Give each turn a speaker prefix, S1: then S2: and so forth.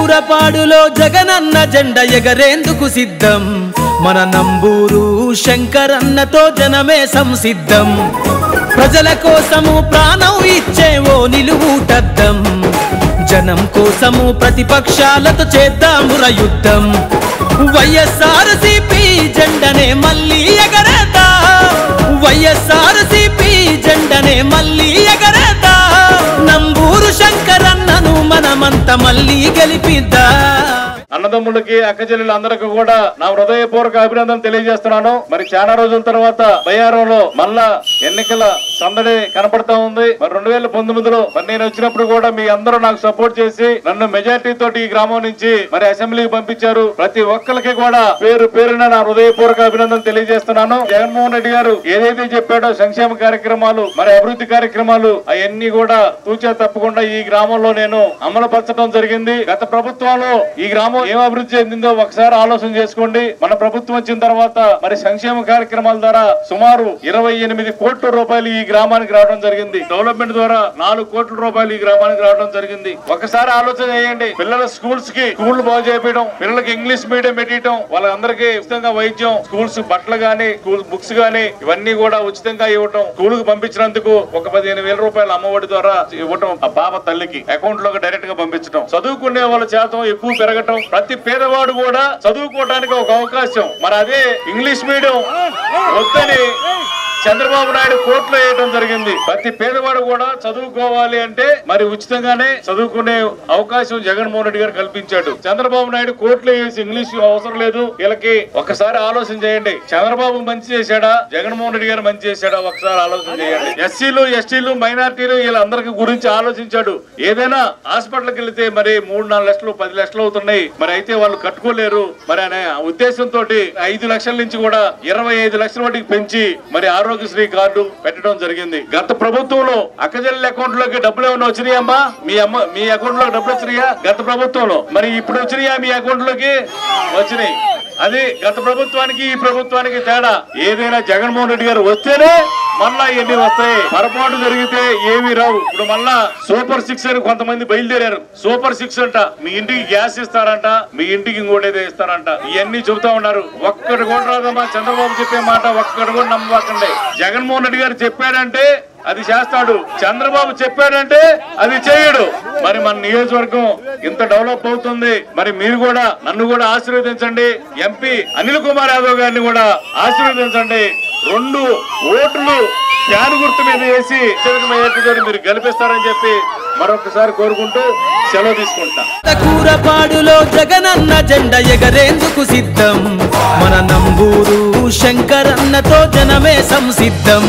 S1: కూరపాడులో జగనన్న జెండ ఎగరేందుకు సిద్ధం మన నంబూరు శంకరన్నతో జనమే సంసిద్ధం ప్రజల కోసము ప్రాణం ఇచ్చే ఓ నిలువుటద్దం జనం కోసము ప్రతిపక్షాలతో చేద్దాముర యుద్ధం వైఎస్ఆర్సీపీ జెండనే మళ్ళీ ఎగరేద్దా వైఎస్ఆర్సీపీ జెండనే మళ్ళీ ఎగరేద్దా నంబూరు శంకరన్నను మనమంత మళ్ళీ గెలిపిద్దా
S2: అన్నదమ్ములకి అక్క చెల్లెలు అందరికి కూడా నా హృదయపూర్వక అభినందనలు తెలియజేస్తున్నాను. మరి చాలా రోజుల తర్వాత బయ్యారంలో మళ్ళా ఎన్నికల సందడి కనపడతా ఉంది. మరి 2019లో మరి నేను వచ్చినప్పుడు కూడా మీ అందరూ నాకు సపోర్ట్ చేసి నన్ను మెజార్టీ తోటి ఈ గ్రామం నుంచి మరి అసెంబ్లీకి పంపించారు. ప్రతి ఒక్కరికి కూడా పేరు పేరున నా హృదయపూర్వక అభినందనలు తెలియజేస్తున్నాను. జగన్మోహన్ రెడ్డి గారు ఏదైతే చెప్పాడో సంక్షేమ కార్యక్రమాలు మరి అభివృద్ధి కార్యక్రమాలు అవన్నీ కూడా తూచా తప్పకుండా ఈ గ్రామంలో నేను అమలుపరచడం జరిగింది. గత ప్రభుత్వంలో ఈ గ్రామం ఏం అభివృద్ధి చెందిందో ఒకసారి ఆలోచన చేసుకోండి. మన ప్రభుత్వం వచ్చిన తర్వాత మరి సంక్షేమ కార్యక్రమాల ద్వారా సుమారు 28 కోట్ల రూపాయలు ఈ గ్రామానికి రావడం జరిగింది. డెవలప్మెంట్ ద్వారా 4 కోట్ల రూపాయలు ఈ గ్రామానికి రావడం జరిగింది. ఒకసారి ఆలోచన చేయండి. పిల్లల స్కూల్స్ బాగు చేయడం, పిల్లలకి ఇంగ్లీష్ మీడియం పెట్టడం, వాళ్ళందరికీ ఉచితంగా వైద్యం, స్కూల్స్ బట్టలు గానీ స్కూల్ బుక్స్ గానీ ఇవన్నీ కూడా ఉచితంగా ఇవ్వటం, స్కూల్ కు పంపించినందుకు ఒక 15,000 రూపాయలు అమ్మఒడి ద్వారా ఇవ్వటం, ఆ పాప తల్లికి అకౌంట్ లోకి డైరెక్ట్ గా పంపించడం, చదువుకునే వాళ్ళ శాతం ఎక్కువ పెరగటం, ప్రతి పేదవాడు కూడా చదువుకోవడానికి ఒక అవకాశం. మరి అదే ఇంగ్లీష్ మీడియం వద్దని చంద్రబాబు నాయుడు కోర్టులో వేయడం జరిగింది. ప్రతి పేదవాడు కూడా చదువుకోవాలి అంటే మరి ఉచితంగానే చదువుకునే అవకాశం జగన్మోహన్ రెడ్డి గారు కల్పించాడు. చంద్రబాబు నాయుడు కోర్టులో వేసి ఇంగ్లీష్ అవసరం లేదు వీళ్ళకి. ఒకసారి ఆలోచన చేయండి. చంద్రబాబు మంచి చేశాడా, జగన్మోహన్ రెడ్డి గారు మంచి చేశాడా, ఒకసారి ఆలోచన చేయండి. ఎస్సీలు ఎస్టీలు మైనార్టీలు వీళ్ళందరికీ గురించి ఆలోచించాడు. ఏదైనా హాస్పిటల్కి వెళితే మరి 3-4 లక్షలు 10 లక్షలు అవుతున్నాయి. మరి అయితే వాళ్ళు కట్టుకోలేరు. మరి అనే ఉద్దేశంతో 5 లక్షల నుంచి కూడా 25 లక్షల వాటికి పెంచి మరి ఆరోగ్యశ్రీ కార్డు పెట్టడం జరిగింది. గత ప్రభుత్వంలో అక్కజల్లి అకౌంట్ లోకి డబ్బులు ఏమైనా వచ్చినాయమ్మా? మీ అకౌంట్ లో డబ్బులు వచ్చినాయా గత ప్రభుత్వంలో? మరి ఇప్పుడు వచ్చినాయా మీ అకౌంట్ లోకి? వచ్చినాయి. అది గత ప్రభుత్వానికి ఈ ప్రభుత్వానికి తేడా. ఏదైనా జగన్మోహన్ రెడ్డి గారు వస్తేనే మళ్ళా ఎన్ని వస్తాయి. పొరపాటు జరిగితే ఏమీ రావు. ఇప్పుడు మళ్ళా సూపర్ 6 అని కొంతమంది బయలుదేరారు. సూపర్ 6 అంట, మీ ఇంటికి గ్యాస్ ఇస్తారంట, మీ ఇంటికి ఇంకోటేదో ఇస్తారంట, ఇవన్నీ చెబుతా ఉన్నారు. ఒక్కటి కూడా రాదమ్మా చంద్రబాబు చెప్పే మాట, ఒక్కటి కూడా నమ్మకండి. జగన్మోహన్ రెడ్డి గారు చెప్పారంటే అది చేస్తాడు, చంద్రబాబు చెప్పాడంటే అది చేయడు. మరి మన నియోజకవర్గం ఇంత డెవలప్ అవుతుంది. మరి మీరు కూడా నన్ను కూడా ఆశీర్వదించండి. ఎంపీ అనిల్ కుమార్ యాదవ్ గారిని కూడా ఆశీర్వదించండి. 2 ఓట్లు ఫ్యాన్ గుర్తు మీద వేసి మీరు గెలిపిస్తారని చెప్పి మరొకసారి కోరుకుంటూ సెలవు తీసుకుంటా.
S1: కూరపాడులో జగనన్న జెండ ఎగరేందుకు సిద్ధం మన నంబూరు శంకరన్నతో జనమే సంసిద్ధం